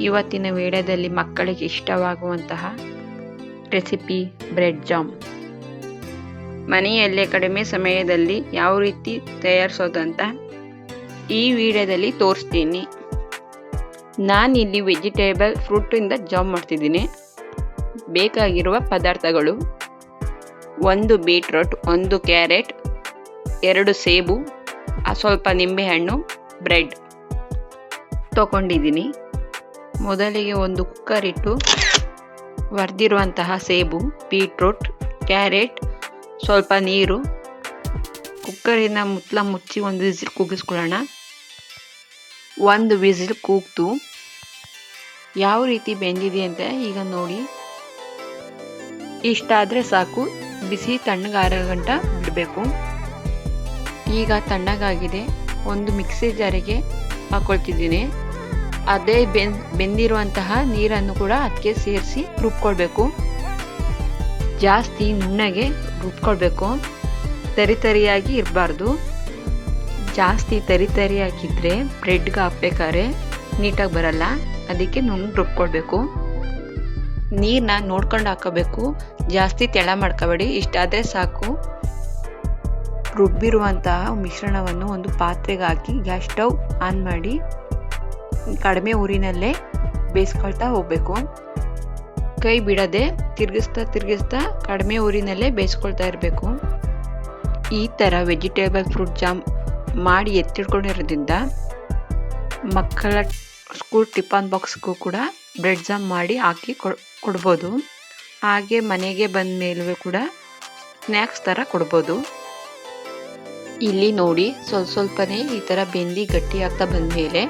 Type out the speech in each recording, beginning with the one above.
ಇವತ್ತಿನ ವಿಡಿಯೋದಲ್ಲಿ ಮಕ್ಕಳಿಗೆ ಇಷ್ಟವಾಗುವಂತಹ ರೆಸಿಪಿ ಬ್ರೆಡ್ ಜಾಮ್ ಮನೆಯಲ್ಲೇ ಕಡಿಮೆ ಸಮಯದಲ್ಲಿ ಯಾವ ರೀತಿ ತಯಾರಿಸೋದಂತ ಈ ವಿಡಿಯೋದಲ್ಲಿ ತೋರಿಸ್ತೀನಿ. ನಾನಿಲ್ಲಿ ವೆಜಿಟೇಬಲ್ ಫ್ರೂಟಿಂದ ಜಾಮ್ ಮಾಡ್ತಿದ್ದೀನಿ. ಬೇಕಾಗಿರುವ ಪದಾರ್ಥಗಳು: 1 ಬೀಟ್ರೂಟ್, 1 ಕ್ಯಾರೆಟ್, 2 ಸೇಬು, ಸ್ವಲ್ಪ ನಿಂಬೆಹಣ್ಣು, ಬ್ರೆಡ್ ತಗೊಂಡಿದ್ದೀನಿ. ಮೊದಲಿಗೆ ಒಂದು ಕುಕ್ಕರ್ ಇಟ್ಟು ಹುರಿದಿರುವಂತಹ ಸೇಬು, ಬೀಟ್ರೂಟ್, ಕ್ಯಾರೆಟ್, ಸ್ವಲ್ಪ ನೀರು, ಕುಕ್ಕರಿನ ಮುಚ್ಚಳ ಮುಚ್ಚಿ ಒಂದು ವಿಸಿಲ್ ಕೂಗಿಸ್ಕೊಳ್ಳೋಣ. 1 ವಿಸಿಲ್ ಕೂಗ್ತು ಯಾವ ರೀತಿ ಬೆಂದಿದೆ ಅಂತ ಈಗ ನೋಡಿ. ಇಷ್ಟಾದರೆ ಸಾಕು. ಬಿಸಿ ತಣ್ಣಗಾರ ಗಂಟ ಬಿಡಬೇಕು. ಈಗ ತಣ್ಣಗಾಗಿದೆ. ಒಂದು ಮಿಕ್ಸಿ ಜಾರಿಗೆ ಹಾಕೊಳ್ತಿದ್ದೀನಿ. ಅದೇ ಬೆಂದಿರುವಂತಹ ನೀರನ್ನು ಕೂಡ ಅದಕ್ಕೆ ಸೇರಿಸಿ ರುಬ್ಕೊಳ್ಬೇಕು. ಜಾಸ್ತಿ ನುಣ್ಣಗೆ ರುಬ್ಕೊಳ್ಬೇಕು. ತರಿತರಿಯಾಗಿ ಇರಬಾರ್ದು. ಜಾಸ್ತಿ ತರಿತರಿಯಾಗಿದ್ದರೆ ಬ್ರೆಡ್ಗೆ ಹಾಕ್ಬೇಕಾದ್ರೆ ನೀಟಾಗಿ ಬರಲ್ಲ. ಅದಕ್ಕೆ ನುಣ್ಣಗೆ ರುಬ್ಕೊಳ್ಬೇಕು. ನೀರನ್ನ ನೋಡ್ಕೊಂಡು ಹಾಕೋಬೇಕು. ಜಾಸ್ತಿ ತೆಳ ಮಾಡ್ಕೋಬೇಡಿ. ಇಷ್ಟಾದರೆ ಸಾಕು. ರುಬ್ಬಿರುವಂತಹ ಮಿಶ್ರಣವನ್ನು ಒಂದು ಪಾತ್ರೆಗೆ ಹಾಕಿ ಗ್ಯಾಸ್ ಸ್ಟವ್ ಆನ್ ಮಾಡಿ ಕಡಿಮೆ ಉರಿನಲ್ಲೇ ಬೇಯಿಸ್ಕೊಳ್ತಾ ಹೋಗ್ಬೇಕು. ಕೈ ಬಿಡದೆ ತಿರುಗಿಸ್ತಾ ಕಡಿಮೆ ಉರಿನಲ್ಲೇ ಬೇಯಿಸ್ಕೊಳ್ತಾ ಇರಬೇಕು. ಈ ಥರ ವೆಜಿಟೇಬಲ್ ಫ್ರೂಟ್ ಜಾಮ್ ಮಾಡಿ ಎತ್ತಿಡ್ಕೊಂಡಿರೋದ್ರಿಂದ ಮಕ್ಕಳ ಸ್ಕೂಲ್ ಟಿಫನ್ ಬಾಕ್ಸ್ಗೂ ಕೂಡ ಬ್ರೆಡ್ ಜಾಮ್ ಮಾಡಿ ಹಾಕಿ ಕೊಡ್ಬೋದು. ಹಾಗೆ ಮನೆಗೆ ಬಂದ ಮೇಲೂ ಕೂಡ ಸ್ನ್ಯಾಕ್ಸ್ ಥರ ಕೊಡ್ಬೋದು. ಇಲ್ಲಿ ನೋಡಿ, ಸ್ವಲ್ಪನೇ ಈ ಥರ ಬೆಂದಿ ಗಟ್ಟಿ ಆಗ್ತಾ ಬಂದಮೇಲೆ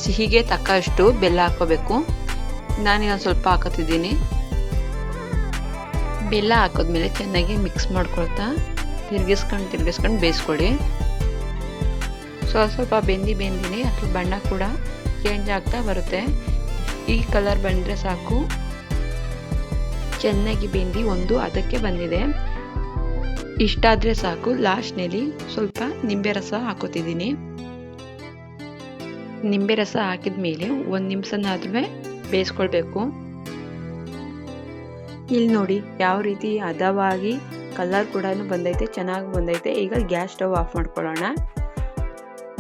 ಸಿಹಿಗೆ ತಕ್ಕಷ್ಟು ಬೆಲ್ಲ ಹಾಕೋಬೇಕು. ನಾನಿನ್ನು ಸ್ವಲ್ಪ ಹಾಕೋತಿದ್ದೀನಿ. ಬೆಲ್ಲ ಹಾಕೋದ್ಮೇಲೆ ಚೆನ್ನಾಗಿ ಮಿಕ್ಸ್ ಮಾಡ್ಕೊಳ್ತಾ ತಿರ್ಗಿಸ್ಕೊಂಡು ಬೇಯಿಸ್ಕೊಳ್ಳಿ. ಸ್ವಲ್ಪ ಬೆಂದಿನೇ ಅದ್ರ ಬಣ್ಣ ಕೂಡ ಚೇಂಜ್ ಆಗ್ತಾ ಬರುತ್ತೆ. ಈ ಕಲರ್ ಬಂದರೆ ಸಾಕು. ಚೆನ್ನಾಗಿ ಬೆಂದಿ ಒಂದು ಅದಕ್ಕೆ ಬಂದಿದೆ. ಇಷ್ಟಾದರೆ ಸಾಕು. ಲಾಸ್ಟ್ನಲ್ಲಿ ಸ್ವಲ್ಪ ನಿಂಬೆ ರಸ ಹಾಕೋತಿದ್ದೀನಿ. ನಿಂಬೆ ರಸ ಹಾಕಿದ ಮೇಲೆ 1 ನಿಮಿಷನಾದ್ರೂ ಬೇಯಿಸ್ಕೊಳ್ಬೇಕು. ಇಲ್ಲಿ ನೋಡಿ ಯಾವ ರೀತಿ ಹದವಾಗಿ ಕಲರ್ ಕೂಡ ಬಂದೈತೆ, ಚೆನ್ನಾಗಿ ಬಂದೈತೆ. ಈಗ ಗ್ಯಾಸ್ ಸ್ಟವ್ ಆಫ್ ಮಾಡ್ಕೊಳ್ಳೋಣ.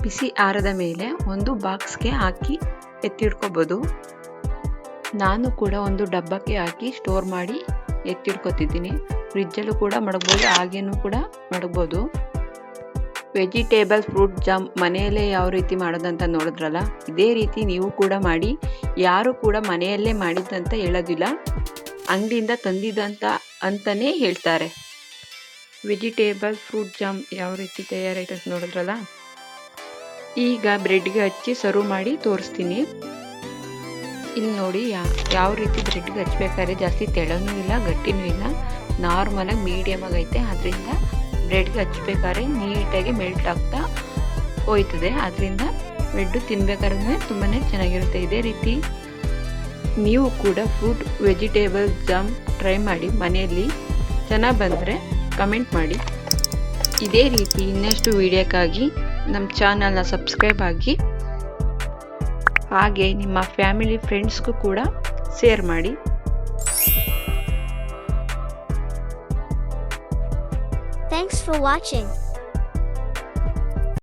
ಬಿಸಿ ಆರದ ಮೇಲೆ ಒಂದು ಬಾಕ್ಸ್ಗೆ ಹಾಕಿ ಎತ್ತಿಡ್ಕೋಬೋದು. ನಾನು ಕೂಡ ಒಂದು ಡಬ್ಬಕ್ಕೆ ಹಾಕಿ ಸ್ಟೋರ್ ಮಾಡಿ ಎತ್ತಿಡ್ಕೊತಿದ್ದೀನಿ. ಫ್ರಿಜ್ಜಲ್ಲೂ ಕೂಡ ಮಡಗ್ಬೋದು, ಹಾಗೇನೂ ಕೂಡ ಮಡಗ್ಬೋದು. ವೆಜಿಟೇಬಲ್ ಫ್ರೂಟ್ ಜಾಮ್ ಮನೆಯಲ್ಲೇ ಯಾವ ರೀತಿ ಮಾಡೋದಂತ ನೋಡಿದ್ರಲ್ಲ, ಇದೇ ರೀತಿ ನೀವು ಕೂಡ ಮಾಡಿ. ಯಾರು ಕೂಡ ಮನೆಯಲ್ಲೇ ಮಾಡಿದ್ದಂತ ಹೇಳೋದಿಲ್ಲ, ಅಂಗಡಿಯಿಂದ ತಂದಿದ್ದಂತ ಅಂತಲೇ ಹೇಳ್ತಾರೆ. ವೆಜಿಟೇಬಲ್ ಫ್ರೂಟ್ ಜಾಮ್ ಯಾವ ರೀತಿ ತಯಾರಾಯ್ತು ಅಂತ ನೋಡಿದ್ರಲ್ಲ. ಈಗ ಬ್ರೆಡ್ಗೆ ಹಚ್ಚಿ ಸರ್ವ್ ಮಾಡಿ ತೋರಿಸ್ತೀನಿ. ಇಲ್ಲಿ ನೋಡಿ ಯಾವ ರೀತಿ ಬ್ರೆಡ್ಗೆ ಹಚ್ಬೇಕಾದ್ರೆ ಜಾಸ್ತಿ ತೆಳನೂ ಇಲ್ಲ, ಗಟ್ಟಿನೂ ಇಲ್ಲ, ನಾರ್ಮಲಾಗಿ ಮೀಡಿಯಮಾಗಿ ಐತೆ. ಅದರಿಂದ ಬ್ರೆಡ್ಗೆ ಹಚ್ಬೇಕಾದ್ರೆ ನೀಟಾಗಿ ಮೆಲ್ಟ್ ಆಗ್ತಾ ಹೋಯ್ತದೆ. ಅದರಿಂದ ಬ್ರೆಡ್ಡು ತಿನ್ಬೇಕಾದ್ರೆ ತುಂಬಾ ಚೆನ್ನಾಗಿರುತ್ತೆ. ಇದೇ ರೀತಿ ನೀವು ಕೂಡ ಫ್ರೂಟ್ ವೆಜಿಟೇಬಲ್ ಜಾಮ್ ಟ್ರೈ ಮಾಡಿ ಮನೆಯಲ್ಲಿ. ಚೆನ್ನಾಗಿ ಬಂದರೆ ಕಮೆಂಟ್ ಮಾಡಿ. ಇದೇ ರೀತಿ ಇನ್ನಷ್ಟು ವಿಡಿಯೋಕ್ಕಾಗಿ ನಮ್ಮ ಚಾನಲ್ನ ಸಬ್ಸ್ಕ್ರೈಬ್ ಆಗಿ, ಹಾಗೆ ನಿಮ್ಮ ಫ್ಯಾಮಿಲಿ ಫ್ರೆಂಡ್ಸ್ಗೂ ಕೂಡ ಶೇರ್ ಮಾಡಿ. Thanks for watching.